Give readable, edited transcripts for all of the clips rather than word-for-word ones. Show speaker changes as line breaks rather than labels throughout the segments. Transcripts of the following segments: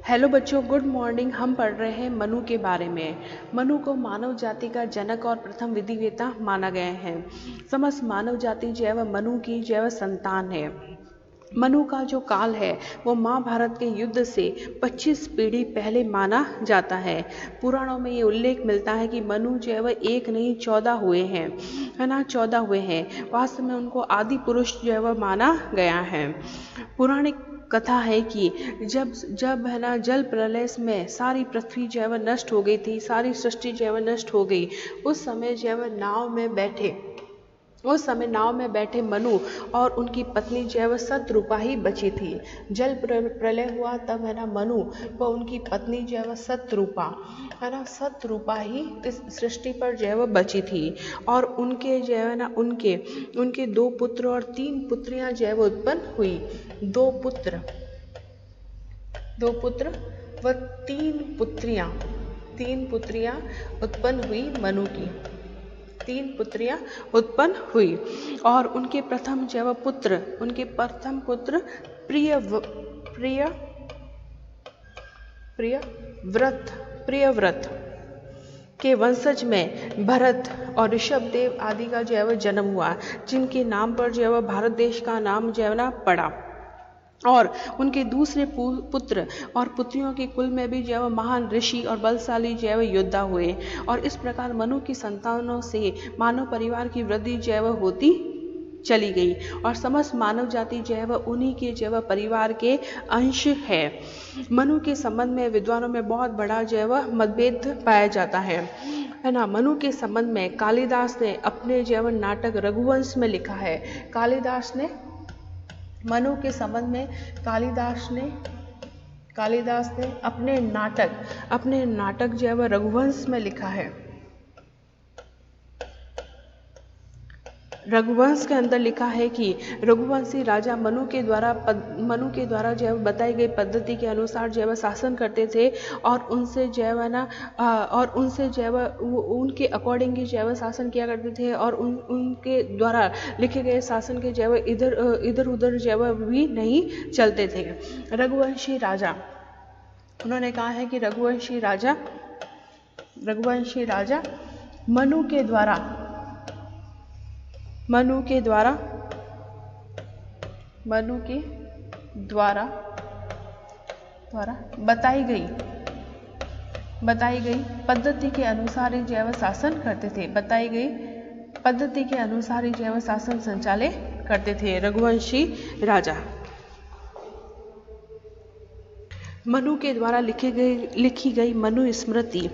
Hello बच्चों, good morning. हम पढ़ रहे हैं मनु के बारे में। मनु को मानव जाति का जनक और प्रथम विधिवेता माना गया है। समस्त मानव जाति जो है वह मनु की जो है वह संतान है। मनु का जो काल है वो महाभारत के युद्ध से 25 पीढ़ी पहले माना जाता है। पुराणों में ये उल्लेख मिलता है कि मनु जो है वह एक नहीं 14 हुए हैं, है ना, 14 हुए हैं। वास्तव में उनको आदि पुरुष जो है वह माना गया है। पुराणिक कथा है कि जब है ना जल प्रलय में सारी पृथ्वी जो है वह नष्ट हो गई थी, सारी सृष्टि जो है वह नष्ट हो गई। उस समय जो है वह नाव में बैठे मनु और उनकी पत्नी जो है वह शतरूपा ही बची थी। जल प्रलय हुआ तब है ना मनु व उनकी पत्नी जो है वह शतरूपा, है ना, शतरूपा ही इस सृष्टि पर जो है वह बची थी। और उनके जो है ना उनके 2 पुत्र और 3 पुत्रियां जो है वह उत्पन्न हुई। 2 पुत्र व 3 पुत्रियां उत्पन्न हुई मनु की। 3 पुत्रियां उत्पन्न हुई और उनके प्रथम पुत्र प्रियव्रत के वंशज में भरत और ऋषभदेव आदि का जो है वह जन्म हुआ, जिनके नाम पर जो है वह भारत देश का नाम जो है ना पड़ा। और उनके दूसरे पुत्र और पुत्रियों के कुल में भी जो है वह महान ऋषि और बलशाली जो है वह योद्धा हुए। और इस प्रकार मनु की संतानों से मानव परिवार की वृद्धि जो है वह होती चली गई और समस्त मानव जाति जो है वह उन्हीं के जो है वह परिवार के अंश है। मनु के संबंध में विद्वानों में बहुत बड़ा जो है वह मतभेद पाया जाता है ना। मनु के संबंध में कालिदास ने अपने जो है वह नाटक रघुवंश में लिखा है। मनु के संबंध में कालिदास ने अपने नाटक जो है वह रघुवंश में लिखा है। रघुवंश के अंदर लिखा है कि रघुवंशी राजा मनु के द्वारा जो है बताई गई पद्धति के अनुसार जो है शासन करते थे और उनसे जो है उनके अकॉर्डिंग ही जो है शासन किया करते थे। और उनके द्वारा लिखे गए शासन के जो है इधर उधर जो है भी नहीं चलते थे। रघुवंशी राजा, उन्होंने कहा है कि रघुवंशी राजा मनु के द्वारा बताई गई पद्धति के अनुसार ही जो है शासन करते थे। बताई गई पद्धति के अनुसार ही जो है शासन संचालित करते थे रघुवंशी राजा। मनु के द्वारा लिखी गई मनु स्मृति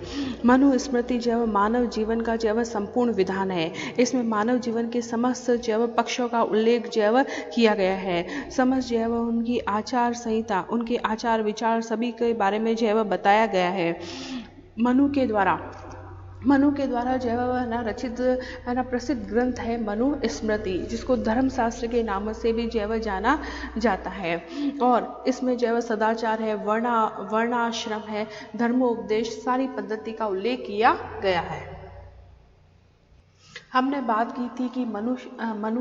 जो है मानव जीवन का जो है संपूर्ण विधान है। इसमें मानव जीवन के समस्त जो है पक्षों का उल्लेख जो है किया गया है। समस्त जो है उनकी आचार संहिता, उनके आचार विचार सभी के बारे में जो है बताया गया है। मनु के द्वारा जो है वह ना रचित है ना प्रसिद्ध ग्रंथ है मनु स्मृति, जिसको धर्मशास्त्र के नाम से भी जो है जाना जाता है। और इसमें जो है सदाचार है, वर्णाश्रम है, धर्मोपदेश, सारी पद्धति का उल्लेख किया गया है। हमने बात की थी कि मनु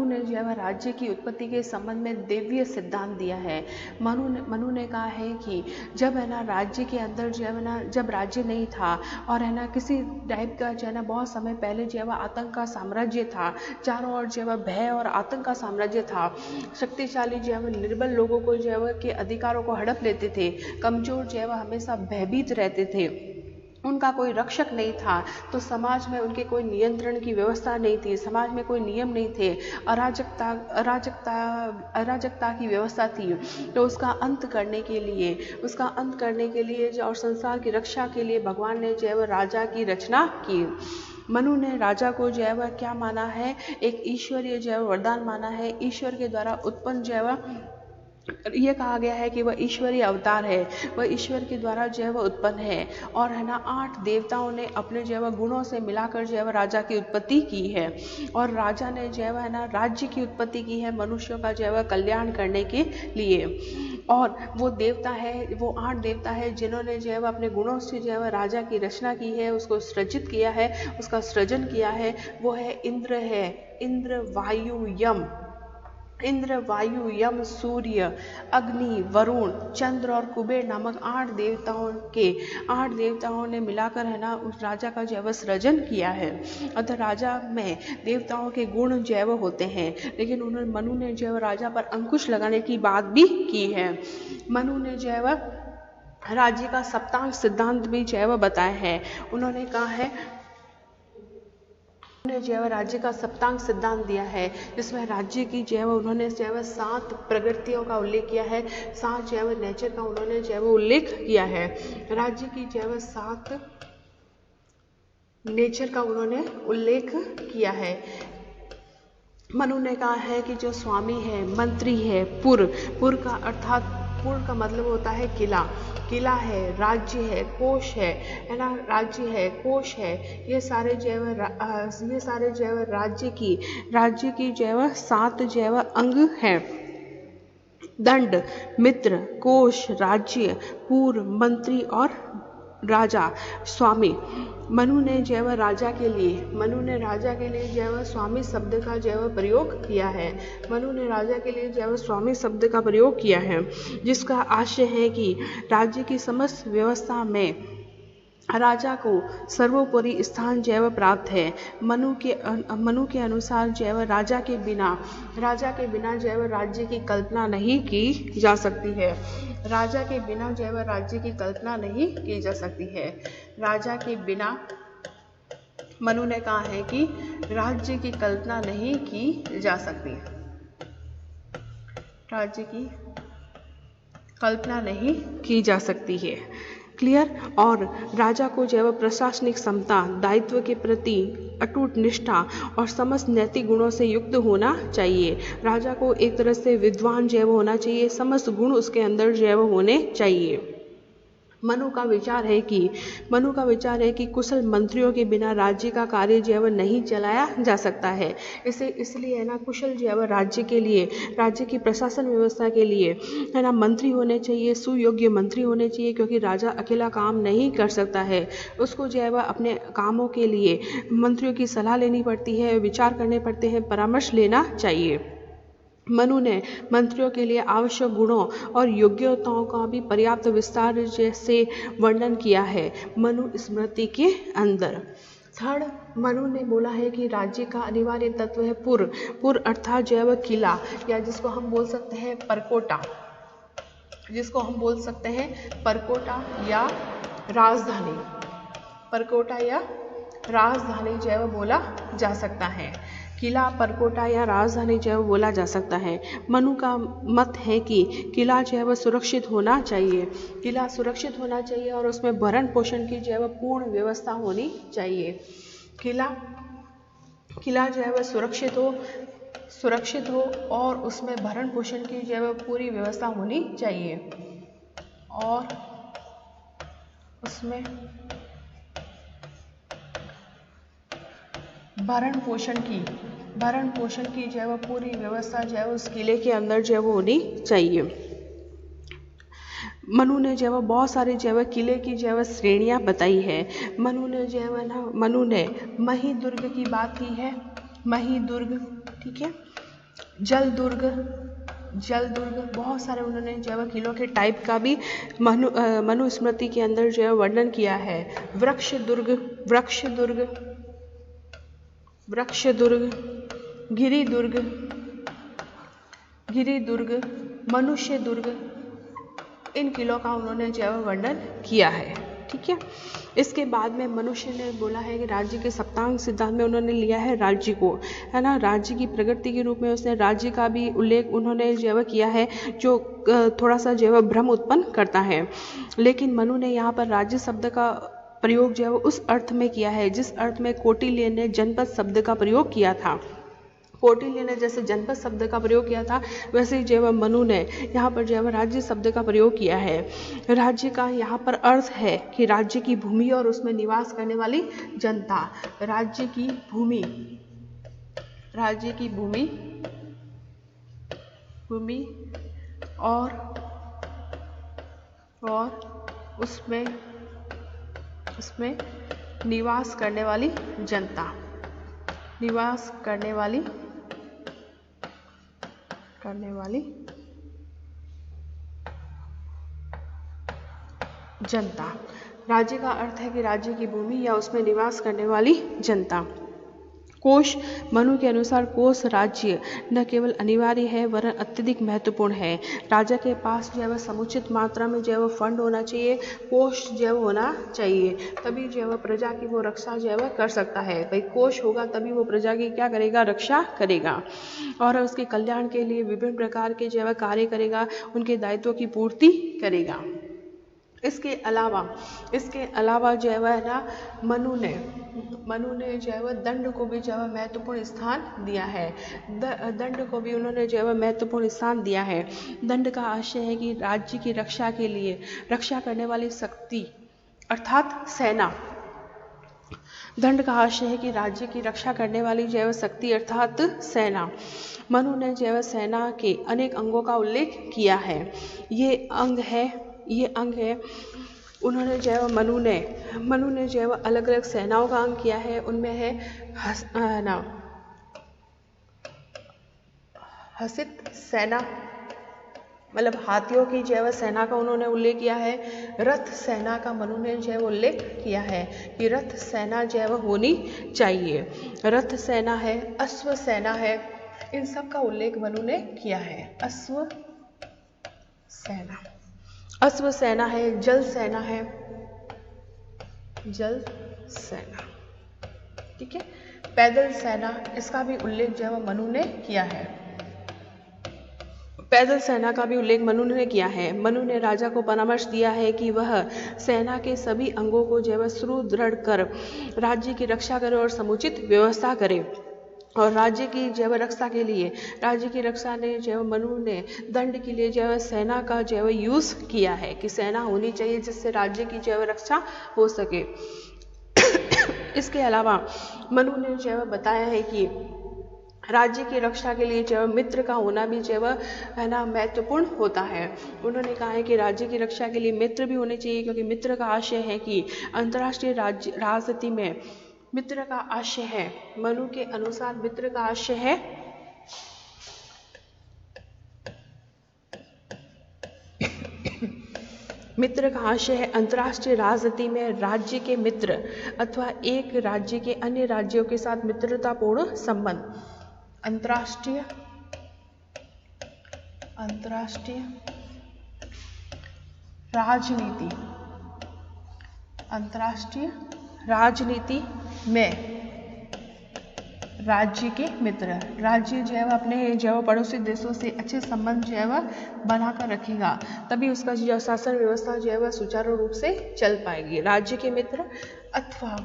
ने जो है राज्य की उत्पत्ति के संबंध में दैवीय सिद्धांत दिया है। मनु ने कहा है कि जब है ना राज्य के अंदर जो है ना जब राज्य नहीं था और है ना किसी टाइप का जो है ना बहुत समय पहले जो है आतंक का साम्राज्य था, चारों ओर जो है भय और आतंक का साम्राज्य था। शक्तिशाली जो है निर्बल लोगों को जो है के अधिकारों को हड़प लेते थे। कमजोर जो है हमेशा भयभीत रहते थे, उनका कोई रक्षक नहीं था। तो समाज में उनके कोई नियंत्रण की व्यवस्था नहीं थी, समाज में कोई नियम नहीं थे, अराजकता की व्यवस्था थी। तो उसका अंत करने के लिए और संसार की रक्षा के लिए भगवान ने जो है राजा की रचना की। मनु ने राजा को जो है वह क्या माना है, एक ईश्वरीय जो है वरदान माना है। ईश्वर के द्वारा उत्पन्न जो है ये कहा गया है कि वह ईश्वरीय अवतार है, वह ईश्वर के द्वारा जो है वह उत्पन्न है। और है ना 8 देवताओं ने अपने जो है वह गुणों से मिलाकर जो है वह राजा की उत्पत्ति की है। और राजा ने जो है वह ना राज्य की उत्पत्ति की है मनुष्यों का जो है वह कल्याण करने के लिए। और वो 8 देवता है जिन्होंने जो है वह अपने गुणों से जो है वह राजा की रचना की है, उसको सृजित किया है, उसका सृजन किया है। वो है इंद्र, वायु, यम। इंद्र, वायु, यम, सूर्य, अग्नि, वरुण, चंद्र और कुबेर नामक 8 देवताओं ने मिलाकर है ना उस राजा का जैव सृजन किया है। अतः राजा में देवताओं के गुण जैव होते हैं, लेकिन उन्होंने मनु ने जैव राजा पर अंकुश लगाने की बात भी की है। मनु ने जैव राज्य का सप्तांग सिद्धांत भी जैव बताया है। उन्होंने कहा है जैव राज्य का सप्तांग सिद्धांत दिया है, जिसमें राज्य की जैव उन्होंने जैव 7 प्रकृतियों का उल्लेख किया है, 7 जैव नेचर का उन्होंने जैव उल्लेख किया है। राज्य की जैव 7 नेचर का उन्होंने उल्लेख किया है। मनु ने कहा है कि जो स्वामी है, मंत्री है, पुर का अर्थात पुर का मतलब होता है किला है, राज्य है, कोश है ना, राज्य है, कोश है, ये सारे जैव राज्य की जैव 7 जैव अंग हैं। दंड, मित्र, कोश, राज्य, पुर, मंत्री और राजा, स्वामी। मनु ने राजा के लिए जैव स्वामी शब्द का जैव प्रयोग किया है। मनु ने राजा के लिए जैव स्वामी शब्द का प्रयोग किया है, जिसका आशय है कि राज्य की समस्त व्यवस्था में राजा को सर्वोपरि स्थान जैव प्राप्त है। मनु के अनुसार जैव राजा के बिना जैव राज्य की कल्पना नहीं की जा सकती है। राजा के बिना जैव राज्य की कल्पना नहीं की जा सकती है। राजा के बिना मनु ने कहा है कि राज्य की कल्पना नहीं की जा सकती। राज्य की कल्पना नहीं की जा सकती है। क्लियर। और राजा को जैव प्रशासनिक क्षमता, दायित्व के प्रति अटूट निष्ठा और समस्त नैतिक गुणों से युक्त होना चाहिए। राजा को एक तरह से विद्वान जैव होना चाहिए, समस्त गुण उसके अंदर जैव होने चाहिए। मनु का विचार है कि कुशल मंत्रियों के बिना राज्य का कार्य जैव नहीं चलाया जा सकता है। इसलिए है ना कुशल जैव राज्य की प्रशासन व्यवस्था के लिए है ना मंत्री होने चाहिए, सुयोग्य मंत्री होने चाहिए, क्योंकि राजा अकेला काम नहीं कर सकता है। उसको जैव अपने कामों के लिए मंत्रियों की सलाह लेनी पड़ती है, विचार करने पड़ते हैं, परामर्श लेना चाहिए। मनु ने मंत्रियों के लिए आवश्यक गुणों और योग्यताओं का भी पर्याप्त विस्तार से वर्णन किया है मनु स्मृति के अंदर। थर्ड, मनु ने बोला है कि राज्य का अनिवार्य तत्व है पुर अर्थात जैव किला, या जिसको हम बोल सकते हैं परकोटा या राजधानी जैव बोला जा सकता है। किला, परकोटा या राजधानी जैव बोला जा सकता है। मनु का मत है कि किला जैव सुरक्षित होना चाहिए और उसमें भरण पोषण की जैव पूर्ण व्यवस्था होनी चाहिए। किला जैव सुरक्षित हो और उसमें भरण पोषण की जैव पूरी व्यवस्था होनी चाहिए, और उसमें भरण पोषण की जैव पूरी व्यवस्था जैव उस किले के अंदर जैव होनी चाहिए। मनु ने जैव बहुत सारे जैव किले की जैव श्रेणियां बताई है। मनु ने मही दुर्ग की बात की है, मही दुर्ग, ठीक है, जल दुर्ग, बहुत सारे उन्होंने जैव किलों के टाइप का भी मनु स्मृति के अंदर जैव वर्णन किया है। वृक्ष दुर्ग, गिरि दुर्ग, मनुष्य दुर्ग, इन किलों का उन्होंने जैव वर्णन किया है। ठीक है। इसके बाद में मनुष्य ने बोला है कि राज्य के सप्तांग सिद्धांत में उन्होंने लिया है राज्य को, है ना, राज्य की प्रगति के रूप में उसने राज्य का भी उल्लेख उन्होंने जैव किया है, जो थोड़ा सा जैव भ्रम उत्पन्न करता है। लेकिन मनु ने यहाँ पर राज्य शब्द का प्रयोग जो है उस अर्थ में किया है जिस अर्थ में कौटिल्य ने जनपद शब्द का प्रयोग किया था। कौटिल्य ने जैसे जनपद शब्द का प्रयोग किया था, वैसे ही जैव मनु ने यहाँ पर जैव राज्य शब्द का प्रयोग किया है। राज्य का यहाँ पर अर्थ है कि राज्य की भूमि और उसमें निवास करने वाली जनता। राज्य की भूमि और उसमें निवास करने वाली जनता, करने वाली जनता। राज्य का अर्थ है कि राज्य की भूमि या उसमें निवास करने वाली जनता। कोष, मनु के अनुसार कोष राज्य न केवल अनिवार्य है वरन अत्यधिक महत्वपूर्ण है। राजा के पास जो है वह समुचित मात्रा में जो है वह फंड होना चाहिए, कोष जो है वो होना चाहिए, तभी जो है वह प्रजा की वो रक्षा जो है वह कर सकता है। भाई कोष होगा तभी वो प्रजा की क्या करेगा, रक्षा करेगा और उसके कल्याण के लिए विभिन्न प्रकार के जो है वह कार्य करेगा, उनके दायित्वों की पूर्ति करेगा। इसके अलावा जो है वह ना मनु ने जो है वह दंड को भी जो है महत्वपूर्ण स्थान दिया है। दंड को भी उन्होंने जो है वह महत्वपूर्ण स्थान दिया है। दंड का आशय है कि राज्य की रक्षा के लिए रक्षा करने वाली शक्ति अर्थात सेना। दंड का आशय है कि राज्य की रक्षा करने वाली जो है वह शक्ति अर्थात सेना। मनु ने जो है सेना के अनेक अंगों का उल्लेख किया है। ये अंग है उन्होंने जो है मनु ने जो है वह अलग अलग सेनाओं का अंग किया है। उनमें है हसित सेना, मतलब हाथियों की जो है वह सेना का उन्होंने उल्लेख किया है। रथ सेना का मनु ने जो है उल्लेख किया है कि रथ सेना जो है वह होनी चाहिए। रथ सेना है, अश्व सेना है, इन सब का उल्लेख मनु ने किया है। अश्व सेना है, जल सेना, ठीक है। पैदल सेना, इसका भी उल्लेख जो है वह मनु ने किया है। पैदल सेना का भी उल्लेख मनु ने किया है। मनु ने राजा को परामर्श दिया है कि वह सेना के सभी अंगों को जो है सुदृढ़ कर राज्य की रक्षा करे और समुचित व्यवस्था करे। और राज्य की जो है रक्षा के लिए, राज्य की रक्षा ने जो है मनु ने दंड के लिए जो है सेना का जो है यूज किया है कि सेना होनी चाहिए जिससे राज्य की जो है रक्षा हो सके। इसके अलावा मनु ने जो है बताया है कि राज्य की रक्षा के लिए जो मित्र का होना भी जो है ना महत्वपूर्ण होता है। उन्होंने कहा है कि राज्य की रक्षा के लिए मित्र भी होने चाहिए, क्योंकि मित्र का आशय है कि अंतर्राष्ट्रीय राजनीति में मित्र का आशय है, मनु के अनुसार मित्र का आशय है अंतर्राष्ट्रीय राजनीति में राज्य के मित्र अथवा एक राज्य के अन्य राज्यों के साथ मित्रतापूर्ण संबंध। अंतर्राष्ट्रीय राजनीति में राज्य के मित्र, राज्य जो है वह अपने जो है पड़ोसी देशों से अच्छे संबंध जो है वह बनाकर रखेगा, तभी उसका जो शासन व्यवस्था जो है वह सुचारू रूप से चल पाएगी। राज्य के मित्र अथवा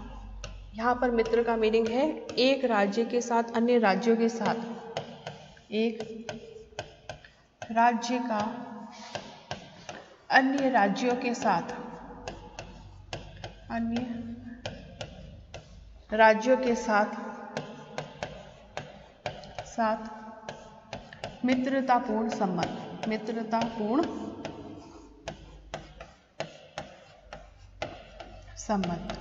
यहाँ पर मित्र का मीनिंग है एक राज्य के साथ अन्य राज्यों के साथ, एक राज्य का अन्य राज्यों के साथ, अन्य राज्यों के साथ मित्रतापूर्ण संबंध।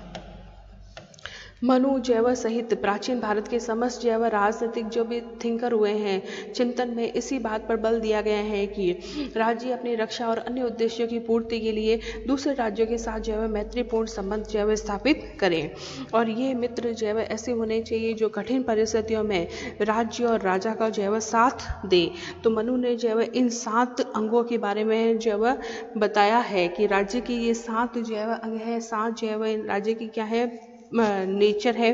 मनु जो है वह सहित प्राचीन भारत के समस्त जो है वह राजनीतिक जो भी थिंकर हुए हैं, चिंतन में इसी बात पर बल दिया गया है कि राज्य अपनी रक्षा और अन्य उद्देश्यों की पूर्ति के लिए दूसरे राज्यों के साथ जो है वह मैत्रीपूर्ण संबंध जो है वह स्थापित करें। और ये मित्र जो है वह ऐसे होने चाहिए जो कठिन परिस्थितियों में राज्य और राजा का जो है वह साथ दे। तो मनु ने जो है वह इन 7 अंगों के बारे में जो है वह बताया है कि राज्य की ये 7 जो है वह अंग है, 7 जो है वह राज्य की क्या है, नेचर है।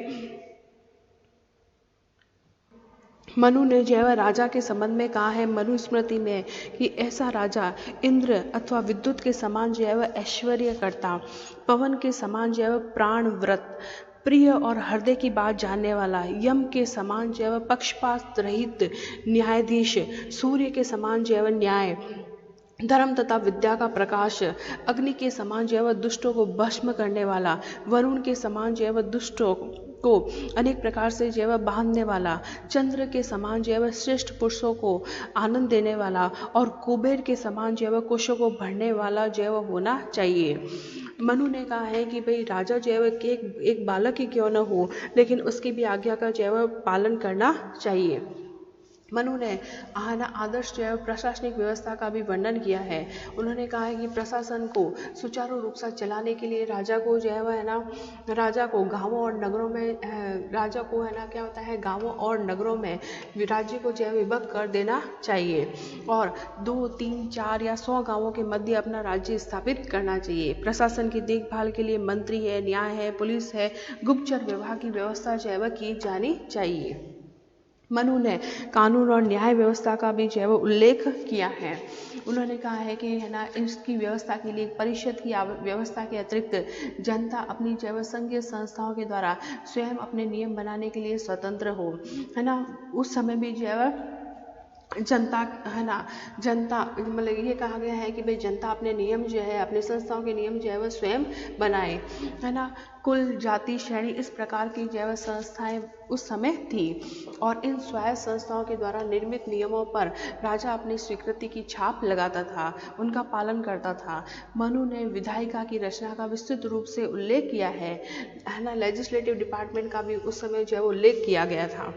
मनु ने जो है राजा के संबंध में कहा है मनुस्मृति में कि ऐसा राजा इंद्र अथवा विद्युत के समान जो है वह ऐश्वर्य करता, पवन के समान जो है वह प्राण व्रत, प्रिय और हृदय की बात जानने वाला, यम के समान जो है वह पक्षपात रहित न्यायाधीश, सूर्य के समान जो है वह न्याय, धर्म तथा विद्या का प्रकाश, अग्नि के समान जो है वह दुष्टों को भस्म करने वाला, वरुण के समान जो है वह दुष्टों को अनेक प्रकार से जो है वह बांधने वाला, चंद्र के समान जो है वह श्रेष्ठ पुरुषों को आनंद देने वाला, और कुबेर के समान जो है वह कोशों को भरने वाला जो है वह होना चाहिए। मनु ने कहा है कि भाई राजा जो है वह एक बालक ही क्यों न हो, लेकिन उसकी भी आज्ञा का जो है वह पालन करना चाहिए। मनु ने आदर्श जो है प्रशासनिक व्यवस्था का भी वर्णन किया है। उन्होंने कहा है कि प्रशासन को सुचारू रूप से चलाने के लिए राजा को जो है ना राजा को गांवों और नगरों में राजा को है ना क्या होता है गांवों और नगरों में राज्य को जो है विभक्त कर देना चाहिए और 2, 3, 4 या 100 गांवों के मध्य अपना राज्य स्थापित करना चाहिए। प्रशासन की देखभाल के लिए मंत्री है, न्याय है, पुलिस है, गुप्तचर विभाग की व्यवस्था जो है वह की जानी चाहिए। मनु ने कानून और न्याय व्यवस्था का भी जो है उल्लेख किया है। उन्होंने कहा है कि है ना इसकी व्यवस्था के लिए परिषद की व्यवस्था के अतिरिक्त जनता अपनी जो है संघीय संस्थाओं के द्वारा स्वयं अपने नियम बनाने के लिए स्वतंत्र हो, है ना। उस समय भी जो है जनता है ना जनता मतलब ये कहा गया है कि भाई जनता अपने नियम जो है अपने संस्थाओं के नियम जो है वह स्वयं बनाए, है ना। कुल जाति श्रेणी इस प्रकार की जो है संस्थाएं उस समय थी और इन स्वायत्त संस्थाओं के द्वारा निर्मित नियमों पर राजा अपनी स्वीकृति की छाप लगाता था, उनका पालन करता था। मनु ने विधायिका की रचना का विस्तृत रूप से उल्लेख किया है ना। लेजिस्लेटिव डिपार्टमेंट का भी उस समय जो है उल्लेख किया गया था,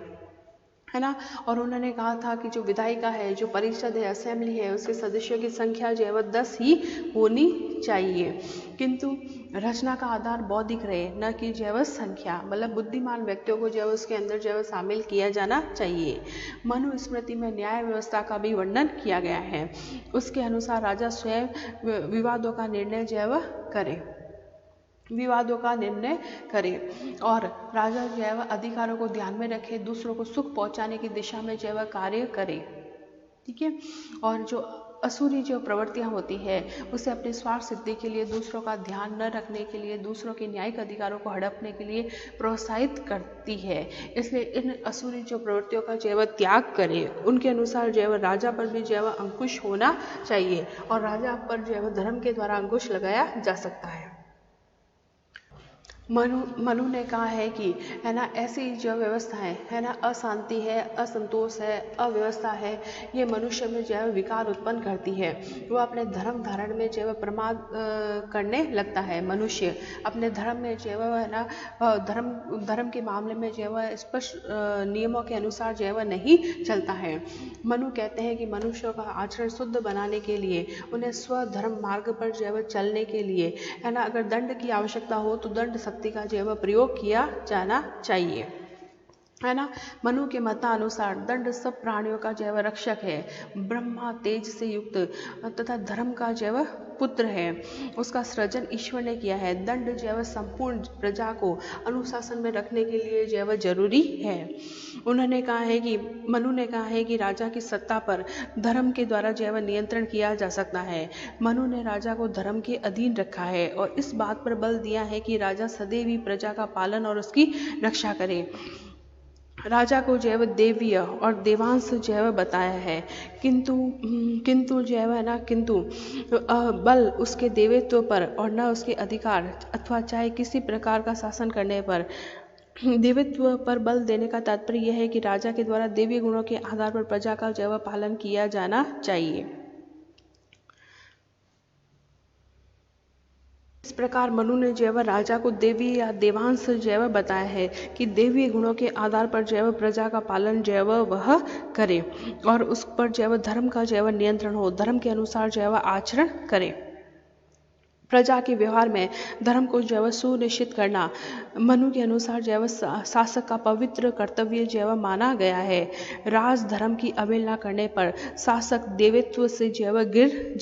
है ना। और उन्होंने कहा था कि जो विधायिका है, जो परिषद है, असेंबली है, उसके सदस्यों की संख्या जो है वह 10 ही होनी चाहिए, किंतु रचना का आधार बौद्धिक रहे, न कि जो है वह संख्या, मतलब बुद्धिमान व्यक्तियों को जो है उसके अंदर जो है शामिल किया जाना चाहिए। मनु स्मृति में न्याय व्यवस्था का भी वर्णन किया गया है। उसके अनुसार राजा स्वयं विवादों का निर्णय जो है वह करे, विवादों का निर्णय करे और राजा जो है वह अधिकारों को ध्यान में रखे, दूसरों को सुख पहुंचाने की दिशा में जो है वह कार्य करे, ठीक है। और जो असुरी जो प्रवृत्तियां होती है उसे अपनी स्वार्थ सिद्धि के लिए, दूसरों का ध्यान न रखने के लिए, दूसरों के न्यायिक अधिकारों को हड़पने के लिए प्रोत्साहित करती है। इसलिए इन असुरी जो प्रवृत्तियों का जो है वह त्याग करे। उनके अनुसार जो है वह राजा पर भी जो है वह अंकुश होना चाहिए और राजा पर जो है वह धर्म के द्वारा अंकुश लगाया जा सकता है। मनु ने कहा है कि है ना ऐसी जो व्यवस्थाएं है ना अशांति है, असंतोष है, अव्यवस्था है, ये मनुष्य में जो है विकार उत्पन्न करती है। वो अपने धर्म धारण में जो है प्रमाद करने लगता है। मनुष्य अपने धर्म में जो है ना धर्म के मामले में जो है स्पष्ट नियमों के अनुसार जो है वह नहीं चलता है। मनु कहते हैं कि मनुष्यों का आचरण शुद्ध बनाने के लिए उन्हें स्वधर्म मार्ग पर जो है चलने के लिए है ना अगर दंड की आवश्यकता हो तो दंड का जो है वह प्रयोग किया जाना चाहिए, है ना। मनु के मतानुसार दंड सब प्राणियों का जो है वह रक्षक है, ब्रह्मा तेज से युक्त तथा धर्म का जो है वह पुत्र है, उसका सृजन ईश्वर ने किया है। दंड जो है वह संपूर्ण प्रजा को अनुशासन में रखने के लिए जो है वह जरूरी है। उन्होंने कहा है कि मनु ने कहा है कि राजा की सत्ता पर धर्म के द्वारा जो है वह नियंत्रण किया जा सकता है। मनु ने राजा को धर्म के अधीन रखा है और इस बात पर बल दिया है कि राजा सदैव ही प्रजा का पालन और उसकी रक्षा करे। राजा को जो है वह देवीय और देवांश जो है वह बताया है, किंतु जो है ना किंतु बल उसके देवत्व पर और न उसके अधिकार अथवा चाहे किसी प्रकार का शासन करने पर। देवत्व पर बल देने का तात्पर्य यह है कि राजा के द्वारा देवीय गुणों के आधार पर प्रजा का जो है वह पालन किया जाना चाहिए। इस प्रकार मनु ने जो है वह राजा को देवी या देवांश जो है वह बताया है कि देवीय गुणों के आधार पर जो है वह प्रजा का पालन जो है वह करे और उस पर जो है वह धर्म का जो है वह नियंत्रण हो, धर्म के अनुसार जो है वह आचरण करे। प्रजा के व्यवहार में धर्म को जो है वह सुनिश्चित करना मनु के अनुसार जो है वह शासक का पवित्र कर्तव्य जो है वह माना गया है। राज धर्म की अवहेलना करने पर शासक देवत्व से जो है वह गिर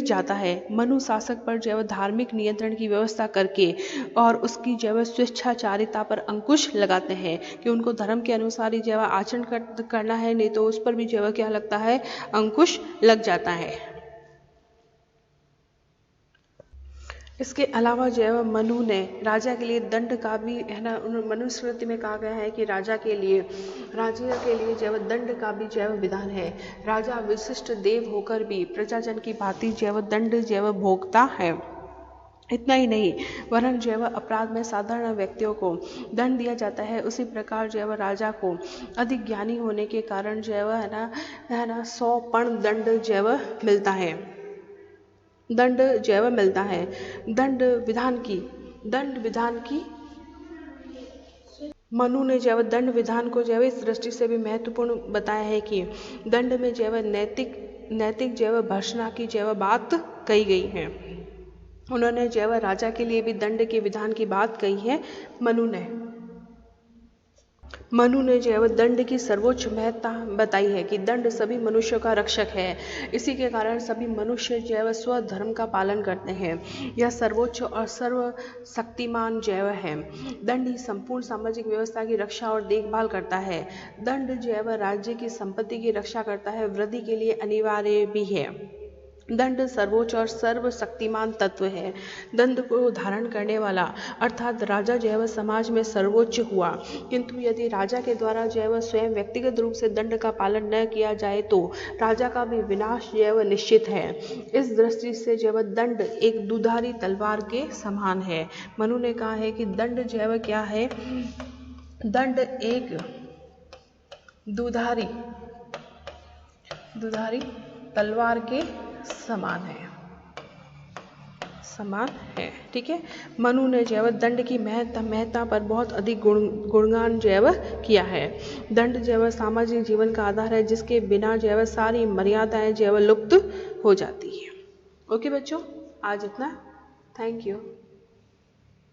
जाता है। मनु शासक पर जो है वह धार्मिक नियंत्रण की व्यवस्था करके और उसकी जो है वह स्वेच्छाचारिता पर अंकुश लगाते हैं कि उनको धर्म के अनुसार ही जो है वह आचरण करना है, नहीं तो उस पर भी जो है क्या लगता है अंकुश लग जाता है। इसके अलावा जो है वह मनु ने राजा के लिए दंड का भी है ना मनुस्मृति में कहा गया है कि राजा के लिए जो है वह दंड का भी जो है वह विधान है। राजा विशिष्ट देव होकर भी प्रजाजन की भांति जो है वह दंड जो है वह भोगता है। इतना ही नहीं वरन जो है वह अपराध में साधारण व्यक्तियों को दंड दिया जाता है। उसी प्रकार जो है वह राजा को अधिक ज्ञानी होने के कारण जो है वह है ना 100 पण दंड जो है वह मिलता है। दंड जो है वह मिलता है। दंड विधान की मनु ने जो है दंड विधान को जो है इस दृष्टि से भी महत्वपूर्ण बताया है कि दंड में जो है नैतिक जो है भर्त्सना की जो है बात कही गई है। उन्होंने जो है राजा के लिए भी दंड के विधान की बात कही है। मनु ने जो है दंड की सर्वोच्च महत्ता बताई है कि दंड सभी मनुष्यों का रक्षक है। इसी के कारण सभी मनुष्य जो है स्वधर्म का पालन करते हैं। यह सर्वोच्च और सर्वशक्तिमान जो है दंड ही संपूर्ण सामाजिक व्यवस्था की रक्षा और देखभाल करता है। दंड जो है राज्य की संपत्ति की रक्षा करता है, वृद्धि के लिए अनिवार्य भी है। दंड सर्वोच्च और सर्वशक्तिमान तत्व है। दंड को धारण करने वाला अर्थात राजा जो है समाज में सर्वोच्च हुआ, किंतु यदि राजा के द्वारा जो है स्वयं व्यक्तिगत रूप से दंड का पालन न किया जाए तो राजा का भी विनाश जो है निश्चित है। इस दृष्टि से जो है दंड एक दुधारी तलवार के समान है। मनु ने कहा है कि दंड जो है क्या है, दंड एक दुधारी तलवार के समान है। ठीक है। मनु ने जो है दंड की महत्ता पर बहुत अधिक गुणगान जो है किया है। दंड जो है सामाजिक जीवन का आधार है, जिसके बिना जो है सारी मर्यादाएं जो है लुप्त हो जाती है। ओके बच्चों, आज इतना। Thank you.